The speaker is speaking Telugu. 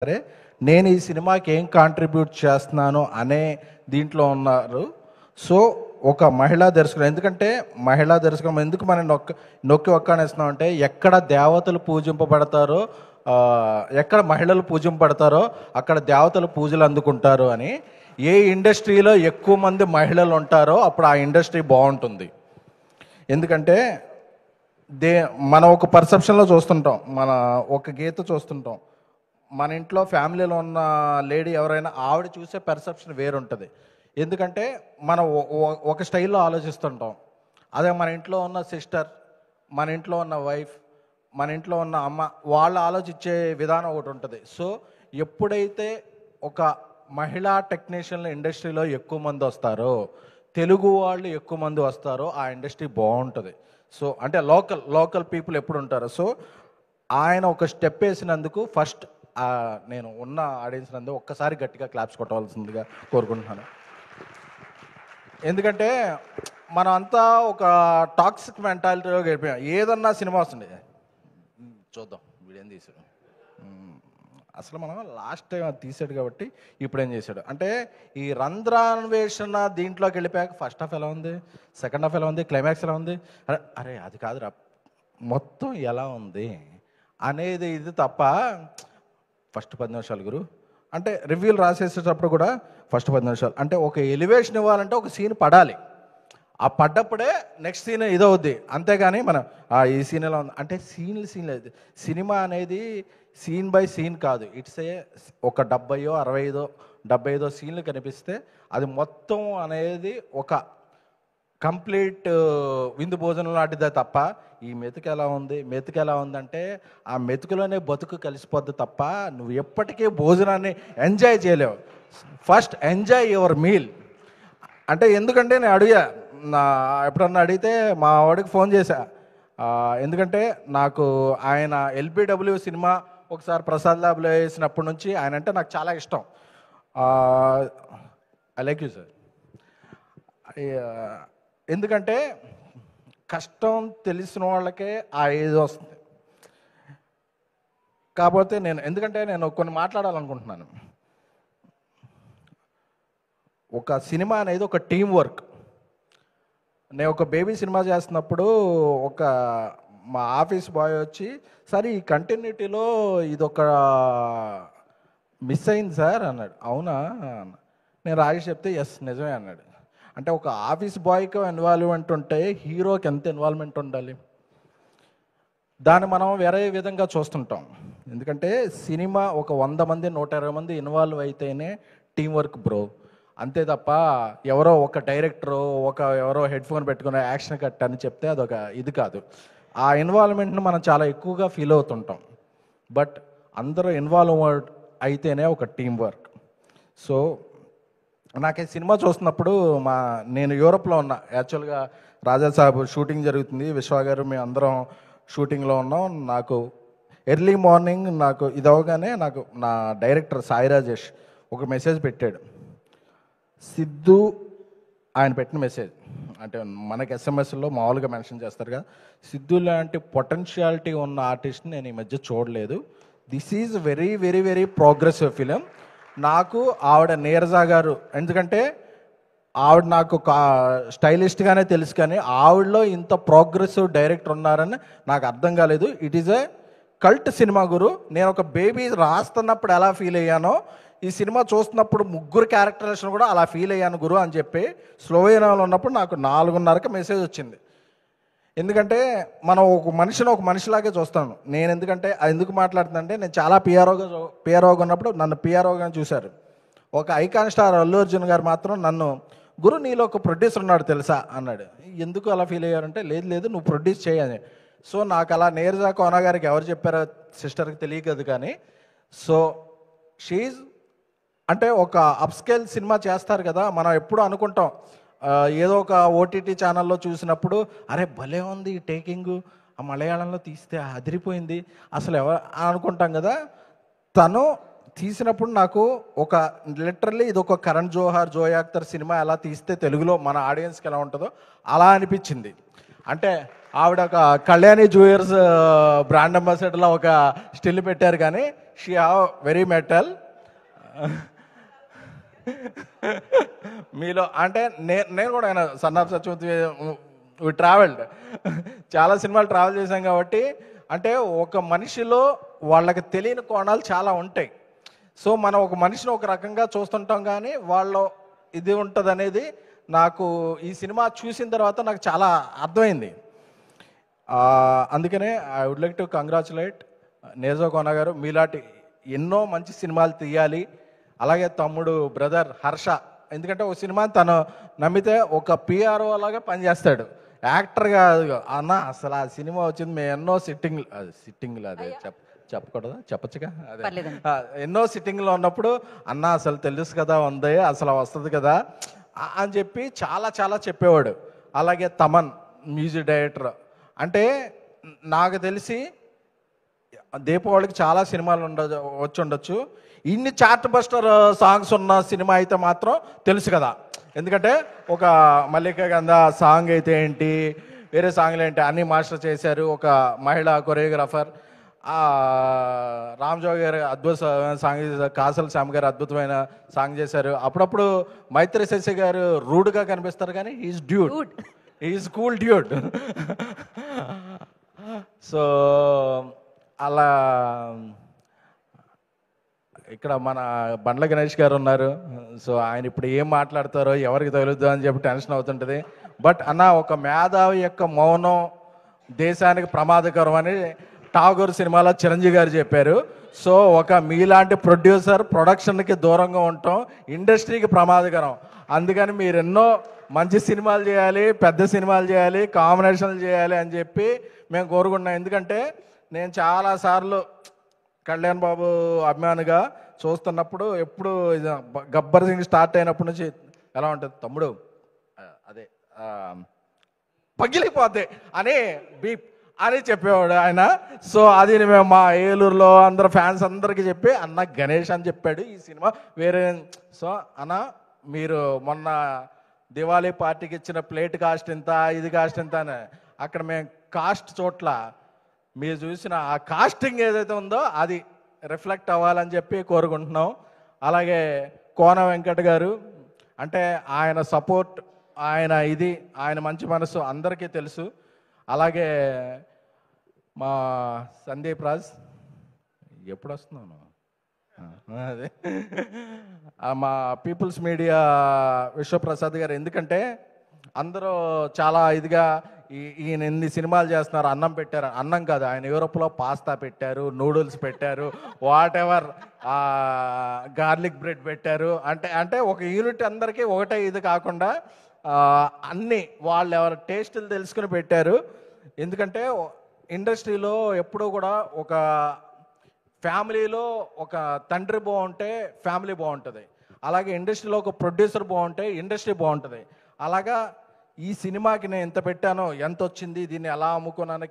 సరే నేను ఈ సినిమాకి ఏం కాంట్రిబ్యూట్ చేస్తున్నాను అనే దీంట్లో ఉన్నారు. సో ఒక మహిళా దర్శకులు, ఎందుకంటే మహిళా దర్శకం ఎందుకు మనం నొక్కి ఒక్కనేస్తున్నాం అంటే ఎక్కడ దేవతలు పూజింపబడతారో, ఎక్కడ మహిళలు పూజింపబడతారో అక్కడ దేవతలు పూజలు అందుకుంటారు అని. ఏ ఇండస్ట్రీలో ఎక్కువ మంది మహిళలు ఉంటారో అప్పుడు ఆ ఇండస్ట్రీ బాగుంటుంది. ఎందుకంటే మనం ఒక పర్సెప్షన్లో చూస్తుంటాం, మన ఒక గీత చూస్తుంటాం, మన ఇంట్లో ఫ్యామిలీలో ఉన్న లేడీ ఎవరైనా ఆవిడ చూసే పర్సెప్షన్ వేరుంటుంది. ఎందుకంటే మనం ఒక స్టైల్లో ఆలోచిస్తుంటాం. అదే మన ఇంట్లో ఉన్న సిస్టర్, మన ఇంట్లో ఉన్న వైఫ్, మన ఇంట్లో ఉన్న అమ్మ, వాళ్ళు ఆలోచించే విధానం ఒకటి ఉంటుంది. సో ఎప్పుడైతే ఒక మహిళా టెక్నీషియన్ల ఇండస్ట్రీలో ఎక్కువ మంది వస్తారో, తెలుగు వాళ్ళు ఎక్కువ మంది వస్తారో ఆ ఇండస్ట్రీ బాగుంటుంది. సో అంటే లోకల్ పీపుల్ ఎప్పుడు ఉంటారు. సో ఆయన ఒక స్టెప్ వేసినందుకు ఫస్ట్ నేను ఉన్న ఆడియన్స్ నందు ఒక్కసారి గట్టిగా క్లాప్స్ కొట్టవలసిందిగా కోరుకుంటున్నాను. ఎందుకంటే మనం అంతా ఒక టాక్సిక్ మెంటాలిటీలో గడిపోయాం. ఏదన్నా సినిమా వస్తుంది, చూద్దాం వీడేం తీసాడు, అసలు మనం లాస్ట్ టైం అది తీసాడు కాబట్టి ఇప్పుడు ఏం చేశాడు అంటే ఈ రంధ్రాన్వేషణ దీంట్లోకి వెళ్ళిపోయాక ఫస్ట్ హాఫ్ ఎలా ఉంది, సెకండ్ హాఫ్ ఎలా ఉంది, క్లైమాక్స్ ఎలా ఉంది, అరే అది కాదురా మొత్తం ఎలా ఉంది అనేది ఇది తప్ప. ఫస్ట్ 10 నిమిషాలు గురు అంటే రివ్యూలు రాసేసేటప్పుడు కూడా ఫస్ట్ 10 నిమిషాలు అంటే ఒక ఎలివేషన్ ఇవ్వాలంటే ఒక సీన్ పడాలి. ఆ పడ్డప్పుడే నెక్స్ట్ సీన్ ఇదవుద్ది. అంతేగాని మనం ఈ సీన్ ఎలా ఉంది అంటే సీన్ లేదు. సినిమా అనేది సీన్ బై సీన్ కాదు. ఇట్స్ ఒక 70-65 సీన్లు కనిపిస్తే అది మొత్తం అనేది ఒక కంప్లీట్ విందు భోజనం లాంటిదే తప్ప ఈ మెతుకు ఎలా ఉందంటే ఆ మెతుకులోనే బతుకు కలిసిపోద్ది తప్ప నువ్వు ఎప్పటికీ భోజనాన్ని ఎంజాయ్ చేయలేవు. ఫస్ట్ ఎంజాయ్ యువర్ మీల్ అంటే ఎందుకంటే నేను ఎప్పుడన్నా అడిగితే మా వాడికి ఫోన్ చేశా. ఎందుకంటే నాకు ఆయన ఎల్బిడబ్ల్యూ సినిమా ఒకసారి ప్రసాద్ ల్యాబ్లో వేసినప్పటి నుంచి ఆయన అంటే నాకు చాలా ఇష్టం. I like you sir. ఎందుకంటే కష్టం తెలిసిన వాళ్ళకే ఆ ఏజ్ వస్తుంది. కాకపోతే ఎందుకంటే నేను కొన్ని మాట్లాడాలనుకుంటున్నాను. ఒక సినిమా అనేది ఒక టీం వర్క్. నేను ఒక బేబీ సినిమా చేస్తున్నప్పుడు మా ఆఫీస్ బాయ్ వచ్చి సరే ఈ కంటిన్యూటీలో ఇదొక మిస్ అయింది సార్ అన్నాడు. అవునా? నేను రాగి చెప్తే ఎస్ నిజమే అన్నాడు. అంటే ఒక ఆఫీస్ బాయ్కి ఇన్వాల్వ్మెంట్ ఉంటే హీరోకి ఎంత ఇన్వాల్వ్మెంట్ ఉండాలి? దాన్ని మనం వేరే విధంగా చూస్తుంటాం. ఎందుకంటే సినిమా ఒక 100 మంది 120 మంది ఇన్వాల్వ్ అయితేనే టీం వర్క్ బ్రో. అంతే తప్ప ఎవరో ఒక డైరెక్టరు ఎవరో హెడ్ ఫోన్ పెట్టుకుని యాక్షన్ కట్ అని చెప్తే అదొక ఇది కాదు. ఆ ఇన్వాల్వ్మెంట్ని మనం చాలా ఎక్కువగా ఫీల్ అవుతుంటాం. బట్ అందరూ ఇన్వాల్వ్ అయితేనే ఒక టీం వర్క్. సో నాకు ఈ సినిమా చూస్తున్నప్పుడు నేను యూరోప్లో ఉన్నా. యాక్చువల్గా రాజా సాబ్ షూటింగ్ జరుగుతుంది, విశ్వ గారు మేము అందరం షూటింగ్లో ఉన్నాం. నాకు ఎర్లీ మార్నింగ్ నాకు ఇది అవగానే నాకు నా డైరెక్టర్ సాయి రాజేష్ ఒక మెసేజ్ పెట్టాడు. సిద్ధు ఆయన పెట్టిన మెసేజ్ అంటే మనకి ఎస్ఎంఎస్లో మామూలుగా మెన్షన్ చేస్తారు కదా, సిద్ధు లాంటి పొటెన్షియాలిటీ ఉన్న ఆర్టిస్ట్ని నేను ఈ మధ్య చూడలేదు. This is very very very progressive film. నాకు ఆవిడ నీరజా గారు, ఎందుకంటే ఆవిడ నాకు స్టైలిస్ట్గానే తెలుసు కానీ ఆవిడలో ఇంత ప్రోగ్రెసివ్ డైరెక్టర్ ఉన్నారని నాకు అర్థం కాలేదు. It is a cult cinema guru. నేను ఒక బేబీ రాస్తున్నప్పుడు ఎలా ఫీల్ అయ్యానో ఈ సినిమా చూస్తున్నప్పుడు 3 క్యారెక్టరేషన్ కూడా అలా ఫీల్ అయ్యాను గురు అని చెప్పి స్లోవేనియాలో ఉన్నప్పుడు నాకు 4:30కి మెసేజ్ వచ్చింది. ఎందుకంటే మనం ఒక మనిషిలాగే చూస్తాను నేను. ఎందుకంటే ఎందుకు మాట్లాడుతుందంటే నేను చాలా పిఆర్ఓగా ఉన్నప్పుడు నన్ను పిఆర్ఓగా చూశారు. ఒక ఐకాన్ స్టార్ అల్లు అర్జున్ గారు మాత్రం నన్ను గురు నీలో ఒక ప్రొడ్యూసర్ ఉన్నాడు తెలుసా అన్నాడు. ఎందుకు అలా ఫీల్ అయ్యారంటే లేదు నువ్వు ప్రొడ్యూస్ చేయని. సో నాకు అలా నీరజా కోన గారికి ఎవరు చెప్పారో సిస్టర్కి తెలియదు కానీ సో షీజ్ అంటే ఒక అప్స్కేల్ సినిమా చేస్తారు కదా, మనం ఎప్పుడు అనుకుంటాం ఏదో ఒక ఓటీటీ ఛానల్లో చూసినప్పుడు అరే భలే ఉంది ఈ టేకింగ్, ఆ మలయాళంలో తీస్తే అదిరిపోయింది అసలు అనుకుంటాం కదా. తను తీసినప్పుడు నాకు ఒక లిటరల్లీ ఇది ఒక కరణ్ జోహార్ జోయా అఖ్తర్ సినిమా ఎలా తీస్తే తెలుగులో మన ఆడియన్స్కి ఎలా ఉంటుందో అలా అనిపించింది. అంటే ఆవిడ ఒక కళ్యాణి జ్యువెలర్స్ బ్రాండ్ అంబాసిడర్లో ఒక స్టిల్ పెట్టారు కానీ షీ హ్యావ్ వెరీ మెటల్. మీలో అంటే నేను కూడా ఆయన సన్ ఆఫ్ సత్యవతి ట్రావెల్డ్, చాలా సినిమాలు ట్రావెల్ చేశాం కాబట్టి అంటే ఒక మనిషిలో వాళ్ళకి తెలియని కోణాలు చాలా ఉంటాయి. సో మనం ఒక మనిషిని ఒక రకంగా చూస్తుంటాం కానీ వాళ్ళు ఇది ఉంటుంది అనేది నాకు ఈ సినిమా చూసిన తర్వాత నాకు చాలా అర్థమైంది. అందుకనే I would like to congratulate నేజోకోన గారు. మీలాంటి ఎన్నో మంచి సినిమాలు తీయాలి. అలాగే తమ్ముడు బ్రదర్ హర్ష, ఎందుకంటే ఒక సినిమా తను నమ్మితే ఒక పిఆర్ఓ లాగా పనిచేస్తాడు, యాక్టర్గా. అన్న అసలు ఆ సినిమా వచ్చింది మేము ఎన్నో సిట్టింగ్లు అదే చెప్పకూడదా, చెప్పచ్చుగా, అదే ఎన్నో సిట్టింగ్లో ఉన్నప్పుడు అన్న అసలు తెలుసు కదా ఉంది, అసలు వస్తుంది కదా అని చెప్పి చాలా చాలా చెప్పేవాడు. అలాగే తమన్ మ్యూజిక్ డైరెక్టర్, అంటే నాకు తెలిసి దీపావళికి చాలా సినిమాలు వచ్చి ఉండొచ్చు, ఇన్ని చార్ట్ బస్టర్ సాంగ్స్ ఉన్న సినిమా అయితే మాత్రం తెలుసు కదా. ఎందుకంటే ఒక మల్లికా గంధ సాంగ్ అయితే ఏంటి, వేరే సాంగ్లు ఏంటి అన్నీ మాస్టర్ చేశారు. ఒక మహిళా కొరియోగ్రాఫర్ రామ్జోగి గారు అద్భుత సాంగ్ చేశారు, కాసల్ శ్యామ్ గారు అద్భుతమైన సాంగ్ చేశారు. అప్పుడప్పుడు మైత్రి శశి గారు రూడ్గా కనిపిస్తారు కానీ is dude, is cool dude. So అలా ఇక్కడ మన బండ్ల గణేష్ గారు ఉన్నారు. సో ఆయన ఇప్పుడు ఏం మాట్లాడతారో ఎవరికి తగులుద్దో అని చెప్పి టెన్షన్ అవుతుంటుంది. బట్ అన్న ఒక మేధావి యొక్క మౌనం దేశానికి ప్రమాదకరం అని ఠాగూర్ సినిమాలో చిరంజీవి గారు చెప్పారు. సో ఒక మీలాంటి ప్రొడ్యూసర్ ప్రొడక్షన్కి దూరంగా ఉండటం ఇండస్ట్రీకి ప్రమాదకరం. అందుకని మీరు ఎన్నో మంచి సినిమాలు చేయాలి, పెద్ద సినిమాలు చేయాలి, కాంబినేషన్లు చేయాలి అని చెప్పి మేము కోరుకుంటున్నాం. ఎందుకంటే నేను చాలాసార్లు కళ్యాణ్ బాబు అభిమానిగా చూస్తున్నప్పుడు ఎప్పుడు గబ్బర్ సింగ్ స్టార్ట్ అయినప్పటి నుంచి ఎలా ఉంటుంది తమ్ముడు అదే పగిలిపోతే అని బీప్ అని చెప్పేవాడు ఆయన. సో అది మేము మా ఏలూరులో అందరు ఫ్యాన్స్ అందరికీ చెప్పి అన్న గణేష్ అని చెప్పాడు ఈ సినిమా వేరే. సో అన్న మీరు మొన్న దివాళీ పార్టీకి ఇచ్చిన ప్లేట్ కాస్ట్ ఎంత, ఇది కాస్ట్ ఎంత అని అక్కడ మేము కాస్ట్ చోట్ల మీరు చూసిన ఆ కాస్టింగ్ ఏదైతే ఉందో అది రిఫ్లెక్ట్ అవ్వాలని చెప్పి కోరుకుంటున్నాం. అలాగే కోన వెంకట్ గారు, అంటే ఆయన సపోర్ట్, ఆయన మంచి మనసు అందరికీ తెలుసు. అలాగే మా సందీప్ రాజ్ ఎప్పుడు వస్తున్నాను అదే మా పీపుల్స్ మీడియా విశ్వప్రసాద్ గారు, ఎందుకంటే అందరూ చాలా ఇదిగా ఈయన ఎన్ని సినిమాలు చేస్తున్నారు, అన్నం పెట్టారు, అన్నం కాదు ఆయన యూరోప్లో పాస్తా పెట్టారు, నూడిల్స్ పెట్టారు, వాట్ ఎవర్ గార్లిక్ బ్రెడ్ పెట్టారు. అంటే ఒక యూనిట్ అందరికీ ఒకటే ఇది కాకుండా అన్నీ వాళ్ళు ఎవరి టేస్టులు తెలుసుకుని పెట్టారు. ఎందుకంటే ఇండస్ట్రీలో ఎప్పుడూ కూడా ఒక ఫ్యామిలీలో ఒక తండ్రి బాగుంటే ఫ్యామిలీ బాగుంటుంది, అలాగే ఇండస్ట్రీలో ఒక ప్రొడ్యూసర్ బాగుంటే ఇండస్ట్రీ బాగుంటుంది. అలాగా ఈ సినిమాకి నేను ఎంత పెట్టానో, ఎంత వచ్చింది, దీన్ని ఎలా అమ్ముకున్నాను